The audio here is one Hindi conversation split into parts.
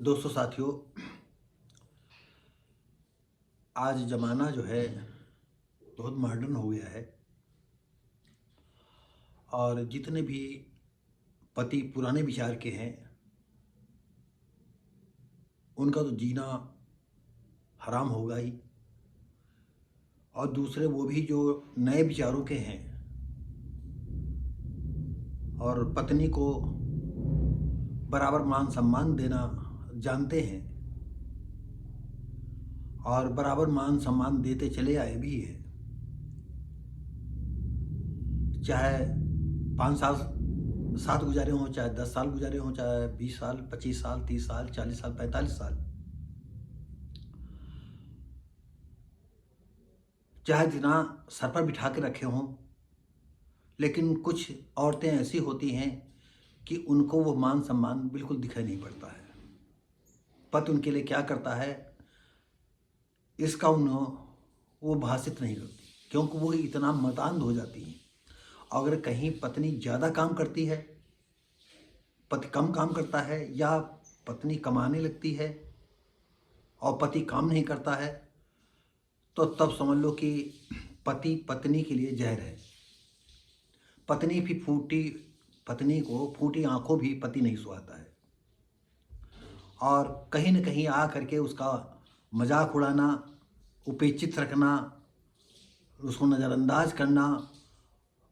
दोस्तों साथियों, आज ज़माना जो है बहुत मॉडर्न हो गया है और जितने भी पति पुराने विचार के हैं उनका तो जीना हराम होगा ही। और दूसरे वो भी जो नए विचारों के हैं और पत्नी को बराबर मान सम्मान देना जानते हैं और बराबर मान सम्मान देते चले आए भी हैं। चाहे 5 साल साथ गुजारे हों, चाहे 10 साल गुजारे हों, चाहे 20 साल, 25 साल, 30 साल, 40 साल, 45 साल, चाहे जितना सर पर बिठा के रखे हों, लेकिन कुछ औरतें ऐसी होती हैं कि उनको वो मान सम्मान बिल्कुल दिखाई नहीं पड़ता है। पति उनके लिए क्या करता है इसका वो भाषित नहीं करती, क्योंकि वो इतना मतान्ध हो जाती हैं। अगर कहीं पत्नी ज़्यादा काम करती है, पति कम काम करता है, या पत्नी कमाने लगती है और पति काम नहीं करता है, तो तब समझ लो कि पति पत्नी के लिए जहर है। पत्नी को फूटी आंखों भी पति नहीं सुहाता है। और कहीं न कहीं आ करके उसका मजाक उड़ाना, उपेक्षित रखना, उसको नज़रअंदाज करना,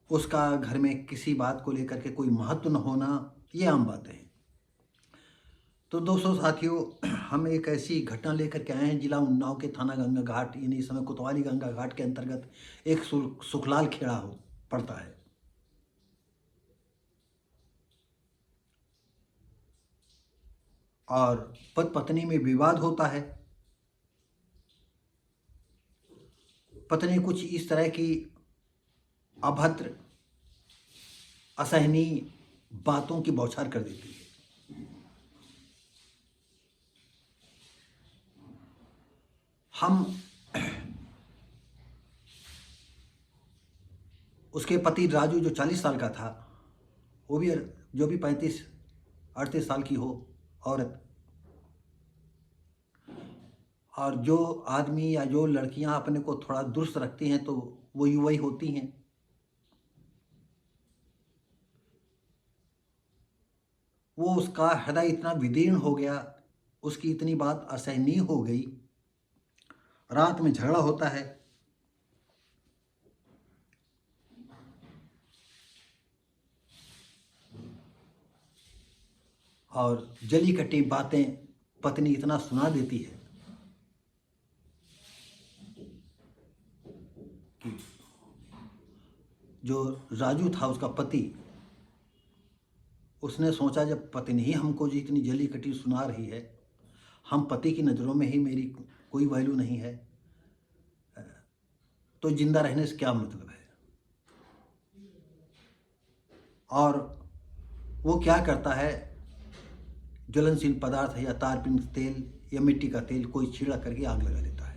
उसका घर में किसी बात को लेकर के कोई महत्व न होना, ये आम बातें हैं। तो दोस्तों साथियों, हम एक ऐसी घटना लेकर के आए हैं जिला उन्नाव के थाना गंगा घाट, यानी इस समय कोतवाली गंगा घाट के अंतर्गत एक सुखलाल खेड़ा पड़ता है। और पति पत्नी में विवाद होता है। पत्नी कुछ इस तरह की अभद्र, असहनीय बातों की बौछार कर देती है। हम उसके पति राजू जो 40 साल का था, वो भी जो भी 35-38 साल की हो औरत, और जो आदमी या जो लड़कियां अपने को थोड़ा दुरुस्त रखती हैं तो वो युवा ही होती हैं। वो उसका हृदय इतना विदीर्ण हो गया, उसकी इतनी बात असहनीय हो गई। रात में झगड़ा होता है और जली कटी बातें पत्नी इतना सुना देती है कि जो राजू था उसका पति, उसने सोचा जब पत्नी ही हमको जो इतनी जली कटी सुना रही है, हम पति की नज़रों में ही मेरी कोई वैल्यू नहीं है, तो जिंदा रहने से क्या मतलब है। और वो क्या करता है, ज्वलनशील पदार्थ या तारपीन तेल या मिट्टी का तेल कोई छीड़ा करके आग लगा लेता है।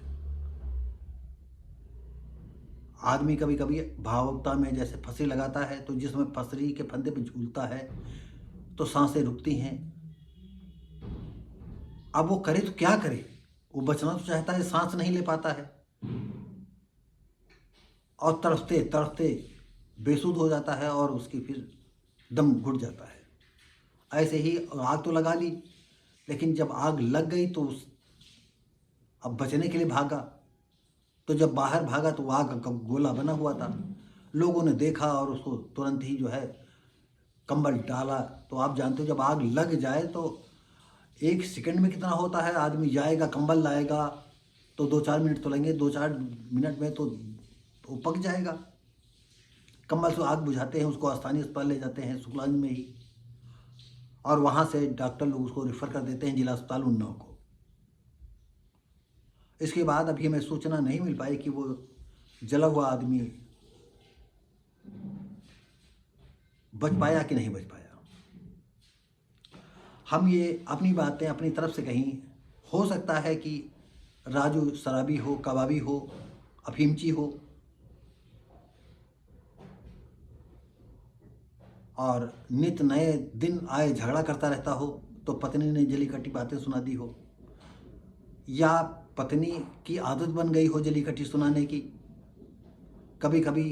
आदमी कभी कभी भावुकता में जैसे फंसी लगाता है, तो जिसमें फंसरी के फंदे पे झूलता है तो सांसें रुकती हैं। अब वो करे तो क्या करे, वो बचना तो चाहता है, सांस नहीं ले पाता है और तड़फते तड़फते बेसुध हो जाता है और उसकी फिर दम घुट जाता है। ऐसे ही आग तो लगा ली, लेकिन जब आग लग गई तो अब बचने के लिए भागा, तो जब बाहर भागा तो आग का गोला बना हुआ था। लोगों ने देखा और उसको तुरंत ही जो है कंबल डाला। तो आप जानते हो जब आग लग जाए तो 1 सेकंड में कितना होता है, आदमी जाएगा कंबल लाएगा तो 2-4 मिनट तो लगेंगे, 2-4 मिनट में तो वो पक जाएगा। कंबल से आग बुझाते हैं, उसको स्थानीय अस्पताल ले जाते हैं सुखलागंज में ही, और वहाँ से डॉक्टर लोग उसको रेफर कर देते हैं जिला अस्पताल उन्नाव को। इसके बाद अभी हमें सूचना नहीं मिल पाई कि वो जला हुआ आदमी बच पाया कि नहीं बच पाया। हम ये अपनी बातें अपनी तरफ से कहीं, हो सकता है कि राजू शराबी हो, कबाबी हो, अफीमची हो और नित नए दिन आए झगड़ा करता रहता हो, तो पत्नी ने जली कटी बातें सुना दी हो, या पत्नी की आदत बन गई हो जली कटी सुनाने की। कभी कभी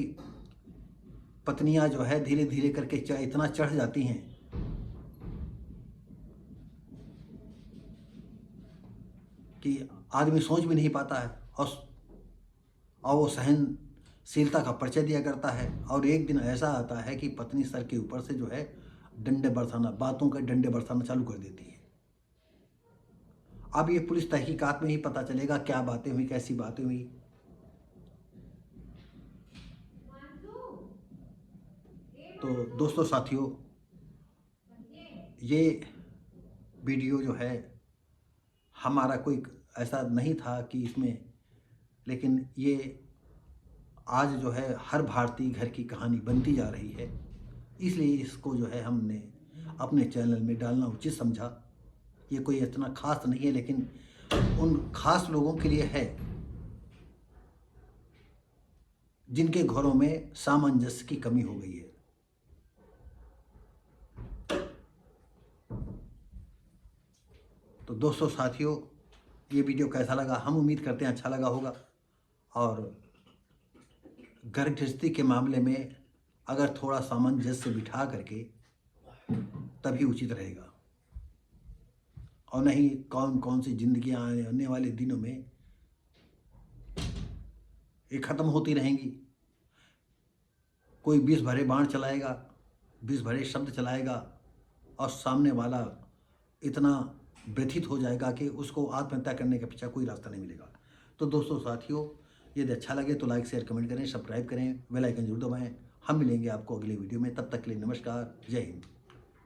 पत्नियां जो है धीरे धीरे करके इतना चढ़ जाती हैं कि आदमी सोच भी नहीं पाता है, और वो सहनशीलता का परिचय दिया करता है। और एक दिन ऐसा आता है कि पत्नी सर के ऊपर से जो है डंडे बरसाना, बातों के डंडे बरसाना चालू कर देती है। अब ये पुलिस तहकीकात में ही पता चलेगा क्या बातें हुई, कैसी बातें हुई। तो दोस्तों साथियों, ये वीडियो जो है हमारा कोई ऐसा नहीं था कि इसमें, लेकिन ये आज जो है हर भारतीय घर की कहानी बनती जा रही है, इसलिए इसको जो है हमने अपने चैनल में डालना उचित समझा। ये कोई इतना खास नहीं है, लेकिन उन खास लोगों के लिए है जिनके घरों में सामंजस्य की कमी हो गई है। तो दोस्तों साथियों, ये वीडियो कैसा लगा, हम उम्मीद करते हैं अच्छा लगा होगा। और घर गृहस्थी के मामले में अगर थोड़ा सामंजस्य बिठा करके तभी उचित रहेगा, और नहीं कौन कौन सी जिंदगियां आने वाले दिनों में ये ख़त्म होती रहेंगी। कोई विष भरे बाण चलाएगा, विष भरे शब्द चलाएगा, और सामने वाला इतना व्यथित हो जाएगा कि उसको आत्महत्या करने के पीछे कोई रास्ता नहीं मिलेगा। तो दोस्तों साथियों, यदि अच्छा लगे तो लाइक शेयर कमेंट करें, सब्सक्राइब करें, बेल आइकन जरूर दबाएं। हम मिलेंगे आपको अगले वीडियो में, तब तक के लिए नमस्कार, जय हिंद।